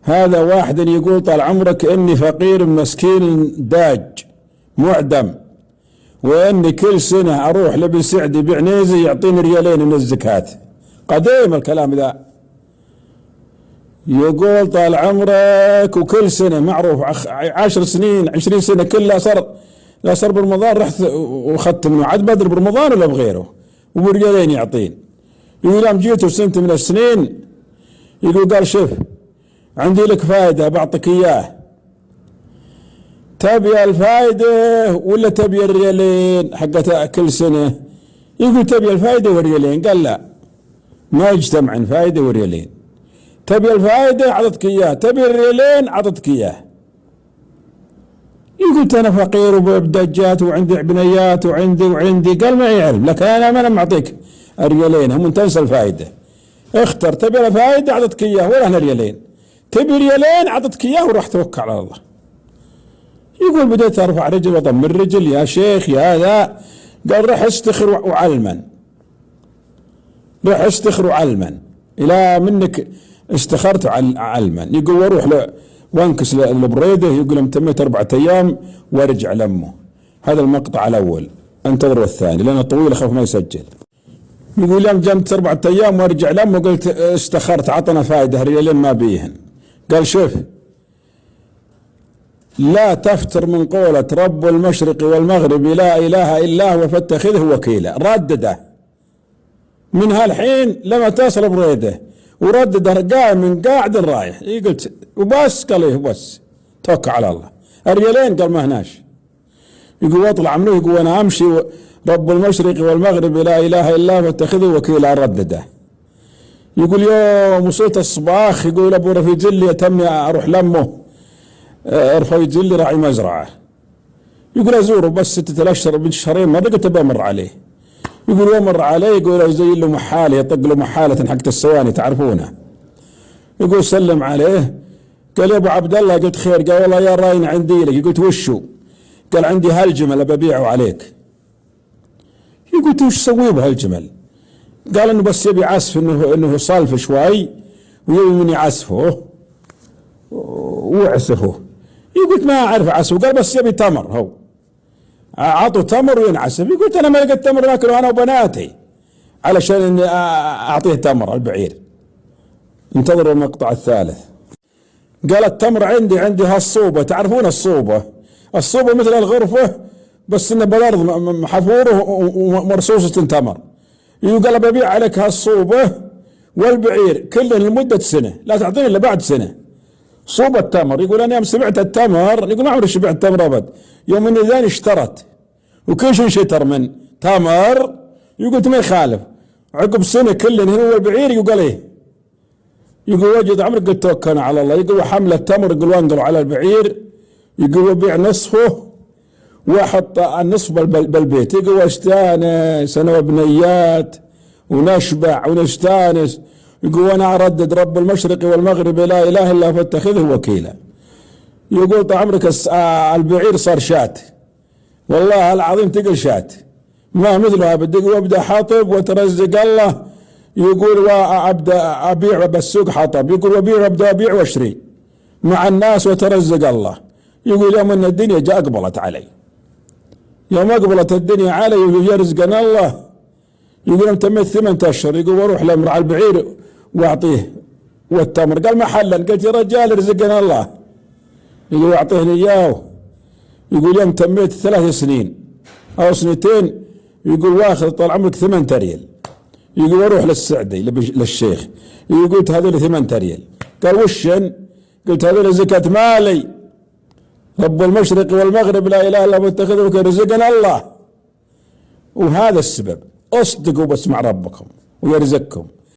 هذا واحد يقول طال عمرك اني فقير مسكين داج معدم، واني كل سنة اروح لابن سعد يبيع نيزي يعطيني ريالين من الزكاة. قديم الكلام ذا. يقول طال عمرك وكل سنة معروف 10 سنين 20 سنة كلها صار برمضان رحت واخذت منه عاد بدر برمضان ولا بغيره وبريالين يعطين. يقول يوم جيت سنة من السنين يقول قال شوف عندي لك فائدة بعطيك اياه، تبي الفائدة ولا تبي الريالين حقتها كل سنة؟ يقول تبي الفائدة والريالين. قال لا ما يجتمعن فائدة وريالين، تبي الفائدة عطتك اياه، تبي الريالين عطتك اياه. يقول انا فقير وبدجات وعندي بنيات وعندي. قال معي علم لكن انا ما معطيك الريالين، هم تنسى الفائدة. اختر تبي الفائدة عطتك اياه ولا هنا ريالين، تبي ريالين عطتك اياه وراح توكل على الله. يقول بديت ارفع رجل واضم الرجل يا شيخ يا ذا. قال رح استخر وعلما، رح استخر وعلما الى منك استخرت علما. يقول واروح وانكس البريده، يقول لم تميت 4 ايام وارجع لامه. هذا المقطع الاول، انتظروا الثاني لانه طويل اخاف ما يسجل. يقول يوم جمت 4 ايام وارجع لامه قلت استخرت عطنا فائده ريالين ما بيهن. قال شوف لا تفتر من قولة رب المشرق والمغرب لا اله الا هو فاتخذه وكيلا. ردده من هالحين لما تصل بريده وردده قاعد من قاعد رايح. قلت وبس، قال ايه وبس توكل على الله. الريالين قال ما هناش. يقول واطلع منه يقول انا امشي رب المشرق والمغرب لا اله الا هو فاتخذه وكيلا. ردده. يقول يوم وصلت الصباح يقول ابو رفيق جلي تمني اروح لمه رفيق جلي راعي مزرعه، يقول ازوره بس 6 اشهر من شهرين مره قلت بمر عليه. يقول يمر عليه يقول زي له محاله يطق له محاله حقت السواني تعرفونها. يقول سلم عليه قال يا ابو عبد الله. قلت خير. قال والله يا راين عندي لك. قلت وشو؟ قال عندي هالجمل ببيعه عليك. قلت وش سوي بهالجمل؟ قال انه بس يبي عسف، انه صالف شوي ويبي مني عسفه وعسفه. قلت ما اعرف عسفه. قال بس يبي تمر، هو عطوا تمر وينعسف. قلت انا ما لقيت تمر ناكله انا وبناتي علشان اني اعطيه تمر البعير. انتظروا المقطع الثالث. قال التمر عندي هالصوبه، تعرفون الصوبه مثل الغرفه بس انه بالارض محفوره ومرصوصه تمر. قال ببيع عليك هالصوبه والبعير كله لمده سنه، لا تعطيني الا بعد سنه. صوبة تمر. يقول انا يوم سمعت التمر يقول ما عمري شبعت تمر ابد. يوم اني ذاني اشترت وكل شيء شتر من تمر. يقول ما يخالف عقب سنه كله هو البعير. يقول ايه؟ يقول وجد عمرك قلت توكلنا على الله. يقول حمل التمر يقول وانقله على البعير. يقول وبيع نصفه واحط النصف بالبيت. يقول واستانس انا وبنيات ونشبع ونستانس. يقول وانا اردد رب المشرق والمغرب لا اله الا فاتخذه وكيلا. يقول طال عمرك البعير صار شات، والله العظيم تقل شات ما مثلها. بدي وابدا حطب وترزق الله. يقول وابدا ابيع بالسوق حطب. يقول وابدا ابيع واشتري مع الناس وترزق الله. يقول يوم ان الدنيا جاء اقبلت علي، يوم اقبلت الدنيا علي ويرزقنا الله. يقول يوم تميت 8 اشهر يقول واروح لامرأة البعير واعطيه والتمر. قال محلا. قلت يا رجال رزقنا الله. يقول اعطيني اياه. يقول يوم تميت 3 سنين او 2 يقول واخذ طال عمرك 8 ريال. يقول واروح للسعدي للشيخ. يقول قلت هذول 8 ريال. قال وشن؟ قلت هذول زكاة مالي، رب المشرق والمغرب لا اله الا هو اتخذه رزقنا الله. وهذا السبب اصدقوا بس مع ربكم ويرزقكم.